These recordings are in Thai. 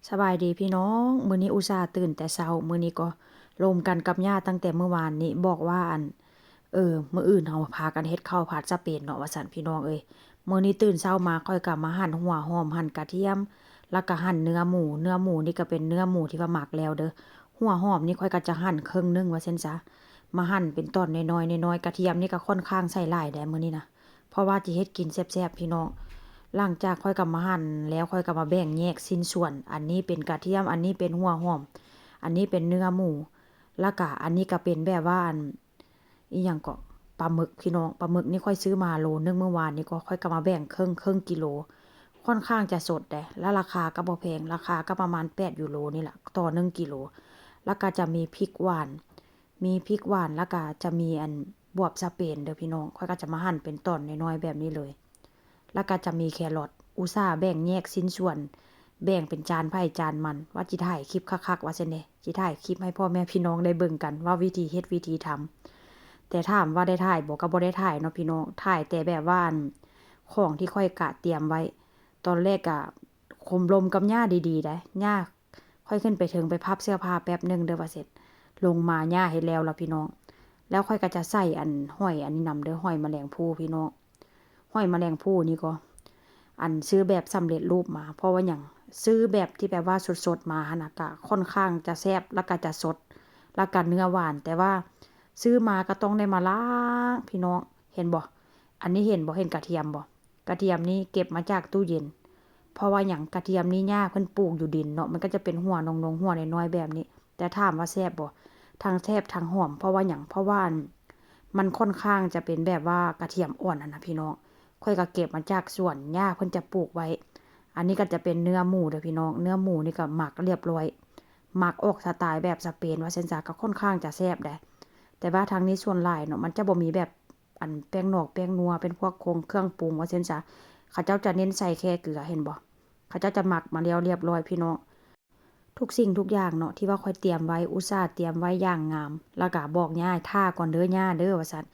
สบายดีพี่น้องมื้อนี้อุตส่าห์ตื่นแต่เช้ามื้อนี้ก็ร่วมกันกับย่าตั้งแต่เมื่อวานนี้บอกว่ามื้ออื่นเฮาพากันเฮ็ดข้าวผัดสเปนเนาะว่าซั่นพี่น้องเอ้ยมื้อนี้ตื่นเช้ามาข้อยก็มาหั่นหัวหอมหั่นกระเทียมแล้วก็หั่นเนื้อหมูนี่ก็เป็นเนื้อหมูที่ว่าหมักแล้วเด้อหัวหอมนี่ข้อยก็จะหั่นครึ่งหนึ่งว่าซั่นซะมาหั่นเป็นตอนน้อยๆน้อยๆกระเทียมนี่ก็ค่อนข้างใช้หลายแด้มื้อนี้นะเพราะว่าสิเฮ็ดกินแซ่บๆพี่น้อง หลังจากค่อยกลับมาหั่นแล้วค่อยกลับมาแบ่งแยกชิ้นส่วนอันนี้เป็นกระเทียมอันนี้เป็นหัวหอมอันนี้เป็นเนื้อหมูแล้วก็อันนี้ก็เป็นแบบว่าอีหยังก็ปลาหมึกพี่น้องปลาหมึกนี่ค่อยซื้อมาโลนึงเมื่อวานนี้ก็ค่อยกลับมาแบ่งครึ่งกิโลค่อนข้างจะสดแล้วราคาก็บ่แพงราคาก็ประมาณ8 ยูโรนี่แหละต่อ1กิโลแล้วก็จะมีพริกหวานแล้วก็จะมีบวบสเปนเด้อพี่น้องค่อยก็จะมาหั่นเป็นตอนน้อยๆแบบนี้เลย แล้วก็จะมีแครอทอุตส่าห์แบ่งแยกชิ้นส่วนแบ่งเป็นจานไผ่จานมันว่าจิถ่ายคลิปคักๆว่าซั่นเด้จิถ่ายคลิปให้พ่อแม่พี่น้องได้เบิ่งกันว่าวิธีเฮ็ดวิธีทำแต่ถามว่าได้ถ่ายบ่ก็บ่ได้ถ่ายเนาะพี่น้องถ่ายแต่แบบว่าของที่ค่อยกะเตรียมไว้ตอนแรกก็ข่มลมกับย่าดีๆได้ย่าค่อยขึ้นไปถึงไปพับเสื้อผ้าแป๊บนึงเด้อว่าเสร็จลงมาย่าเฮ็ดแล้วล่ะพี่น้องแล้วค่อยก็จะใส่ห้อยอันนี้นำเด้อห้อยแมลงภู่พี่น้อง ห้อยแมลงภู่นี่ก็ซื้อแบบสำเร็จรูปมาเพราะว่าหยังซื้อแบบที่แบบว่าสดๆมาหั่นน่ะก็ค่อนข้างจะแซ่บแล้วก็จะสดแล้วก็เนื้อหวานแต่ว่าซื้อมาก็ต้องได้มาล้างพี่น้องเห็นบ่อันนี้เห็นบ่เห็นกระเทียมบ่กระเทียมนี่เก็บมาจากตู้เย็นเพราะว่าหยังกระเทียมนี่ย่าเพิ่นปลูกอยู่ดินเนาะมันก็จะเป็นหัวนงๆหัวน้อยๆแบบนี้แต่ถามว่าแซ่บบ่ทั้งแซ่บทั้งหอมเพราะว่าหยังเพราะว่ามันค่อนข้างจะเป็นแบบว่ากระเทียมอ่อนนะพี่น้อง ค่อยก็เก็บมาจากสวนหญ้าเพิ่นจะปลูกไว้ อันนี้ก็จะเป็นเนื้อหมูเด้อพี่น้อง เนื้อหมูนี่ก็หมักเรียบร้อยหมักออกสไตล์แบบสเปนว่าซั่นซะก็ค่อนข้างจะแซ่บได้แต่ว่าทางนี้ส่วนหลายเนาะมันจะบ่มีแบบแป้งนอกแป้งนัวเป็นพวกเครื่องปรุงว่าซั่นซะเขาเจ้าจะเน้นใส่แค่เกลือเห็นบ่เขาเจ้าจะหมักมาแล้วเรียบร้อยพี่น้องทุกสิ่งทุกอย่างเนาะที่ว่าค่อยเตรียมไว้อุตส่าห์เตรียมไว้อย่างงามแล้วก็บอกย่าท่าก่อนเด้อย่าเด้อว่าซั่น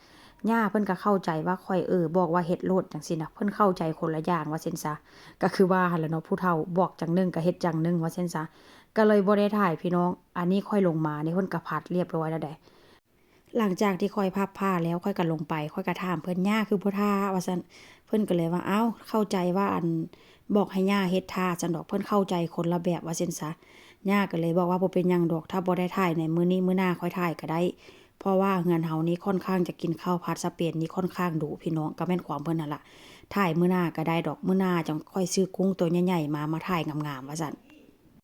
ย่าเพิ่นก็เข้าใจว่าข้อยบอกว่าเฮ็ดโลดจังซี่น่ะเพิ่นเข้าใจคนละอย่างว่าซั่นซะก็คือว่าหั่นแหละเนาะผู้เฒ่าบอกจังหนึ่งก็เฮ็ดจังหนึ่งว่าซั่นซะก็เลยบ่ได้ถ่ายพี่น้องอันนี้ค่อยลงมานี่เพิ่นก็ผัดเรียบร้อยแล้วได้หลังจากที่ค่อยพับผ้าแล้วค่อยก็ลงไปค่อยก็ถามเพิ่นย่าคือบ่ท่าว่าซั่นเพิ่นก็เลยว่าอ้าวเข้าใจว่าบอกให้ย่าเฮ็ดท่าจั่นดอกเพิ่นเข้าใจคนละแบบว่าซั่นซะย่าก็เลยบอกว่าบ่เป็นหยังดอกถ้าบ่ได้ถ่ายในมื้อนี้มื้อหน้าค่อยถ่ายก็ได้ เพราะว่าเฮือนเฮานี่ค่อนข้างจะกินข้าวผัดสเปนนี่ค่อนข้างดุพี่น้องก็แม่นความเพิ่นนั่นล่ะถ่ายมื้อหน้าก็ได้ดอกมื้อหน้าจังค่อยซื้อกุ้งตัวใหญ่ๆมาถ่ายงามๆว่าซั่น